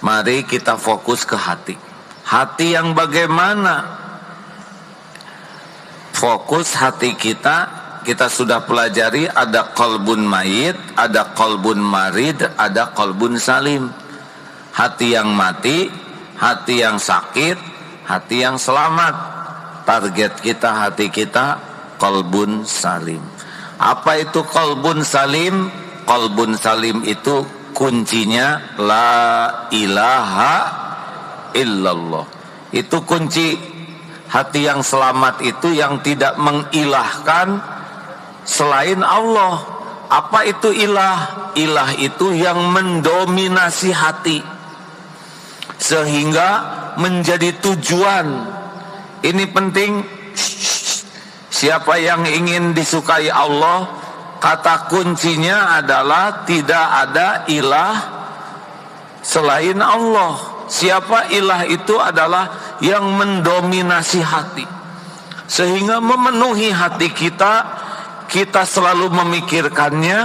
Mari kita fokus ke hati. Hati yang bagaimana? Fokus hati kita sudah pelajari, ada qalbun mayit, ada qalbun marid, ada qalbun salim. Hati yang mati, hati yang sakit, hati yang selamat. Target kita, hati kita qalbun salim. Apa itu qalbun salim? Qalbun salim itu kuncinya la ilaha illallah. Itu kunci. Hati yang selamat itu yang tidak mengilahkan selain Allah. Apa itu ilah? Ilah itu yang mendominasi hati sehingga menjadi tujuan. Ini penting. Siapa yang ingin disukai Allah, kata kuncinya adalah tidak ada ilah selain Allah. Siapa ilah itu adalah yang mendominasi hati sehingga memenuhi hati kita. Kita selalu memikirkannya,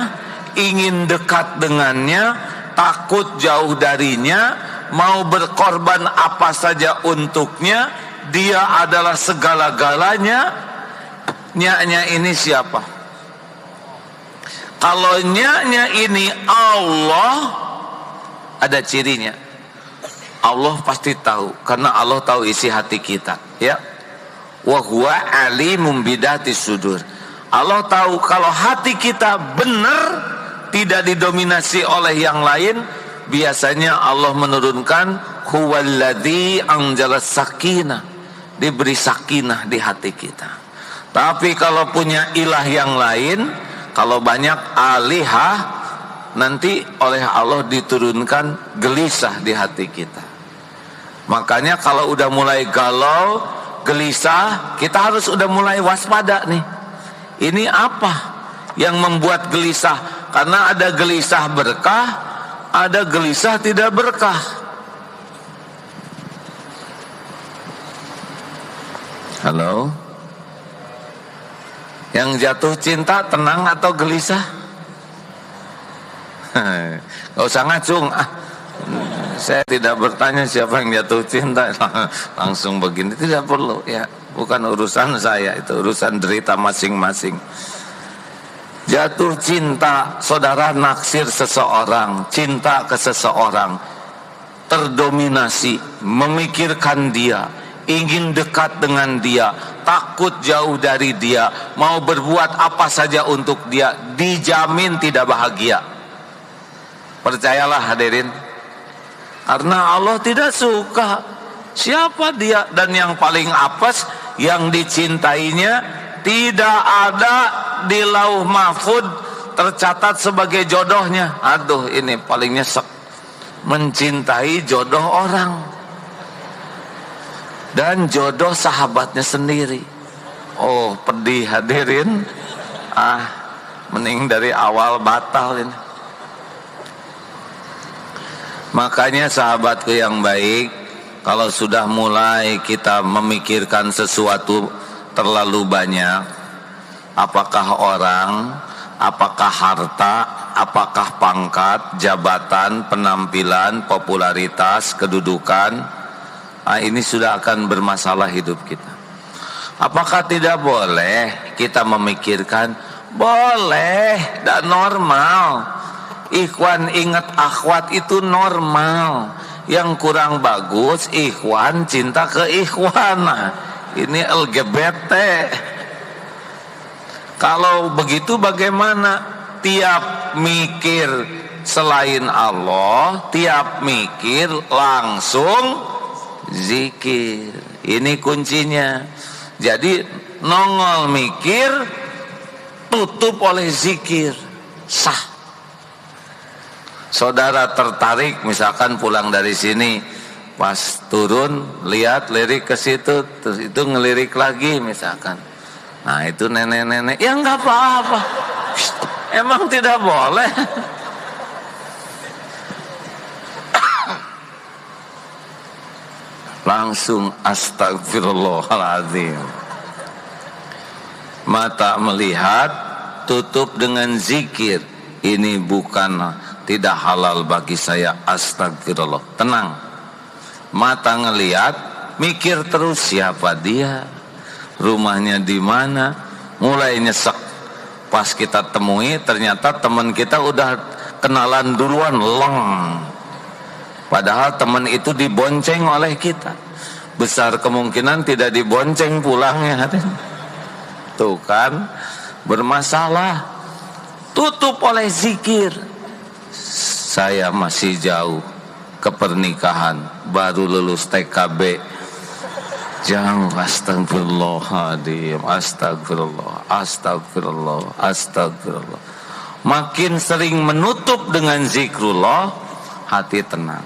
ingin dekat dengannya, takut jauh darinya, mau berkorban apa saja untuknya. Dia adalah segala-galanya. Nya ini siapa? Kalau nya ini Allah, ada cirinya. Allah pasti tahu, karena Allah tahu isi hati kita, ya. Wa huwa alimum bidati sudur. Allah tahu kalau hati kita benar, tidak didominasi oleh yang lain. Biasanya Allah menurunkan huwallazi anzala sakinah, diberi sakinah di hati kita. Tapi kalau punya ilah yang lain, kalau banyak alihah, nanti oleh Allah diturunkan gelisah di hati kita. Makanya kalau udah mulai galau, gelisah, kita harus udah mulai waspada nih. Ini apa yang membuat gelisah? Karena ada gelisah berkah, ada gelisah tidak berkah. Halo? Yang jatuh cinta tenang atau gelisah? Gak usah ngacung. Saya tidak bertanya siapa yang jatuh cinta, langsung begini, tidak perlu, ya. Bukan urusan saya, itu urusan derita masing-masing. Jatuh cinta, saudara naksir seseorang, cinta ke seseorang, terdominasi, memikirkan dia, ingin dekat dengan dia, takut jauh dari dia, mau berbuat apa saja untuk dia, dijamin tidak bahagia. Percayalah hadirin. Karena Allah tidak suka. Siapa dia? Dan yang paling apes, yang dicintainya tidak ada di lauh mahfud tercatat sebagai jodohnya. Aduh, ini paling nyesek. Mencintai jodoh orang, dan jodoh sahabatnya sendiri. Oh, pedih hadirin. Mending dari awal batal ini. Makanya sahabatku yang baik, kalau sudah mulai kita memikirkan sesuatu terlalu banyak, apakah orang, apakah harta, apakah pangkat, jabatan, penampilan, popularitas, kedudukan, ini sudah akan bermasalah hidup kita. Apakah tidak boleh kita memikirkan? Boleh, dan normal. Ikhwan ingat akhwat itu normal. Yang kurang bagus ikhwan cinta ke ikhwan. Ini LGBT. Kalau begitu bagaimana? Tiap mikir selain Allah, tiap mikir langsung zikir. Ini kuncinya. Jadi nongol mikir, tutup oleh zikir, sah. Saudara tertarik, misalkan pulang dari sini, pas turun lihat lirik ke situ, terus itu ngelirik lagi misalkan. Nah itu nenek-nenek, ya nggak apa-apa. Emang tidak boleh. Langsung astagfirullahaladzim. Mata melihat, tutup dengan zikir. Ini bukan tidak halal bagi saya, astagfirullah. Tenang, mata ngelihat, mikir terus siapa dia, rumahnya di mana, mulai nyesek. Pas kita temui ternyata teman kita udah kenalan duluan, leng. Padahal teman itu dibonceng oleh kita, besar kemungkinan tidak dibonceng pulangnya. Tuh kan, bermasalah. Tutup oleh zikir. Saya masih jauh ke pernikahan, baru lulus TKB. Jangan, astagfirullahaladzim, astagfirullah, astagfirullah, astagfirullah. Makin sering menutup dengan zikrullah, hati tenang.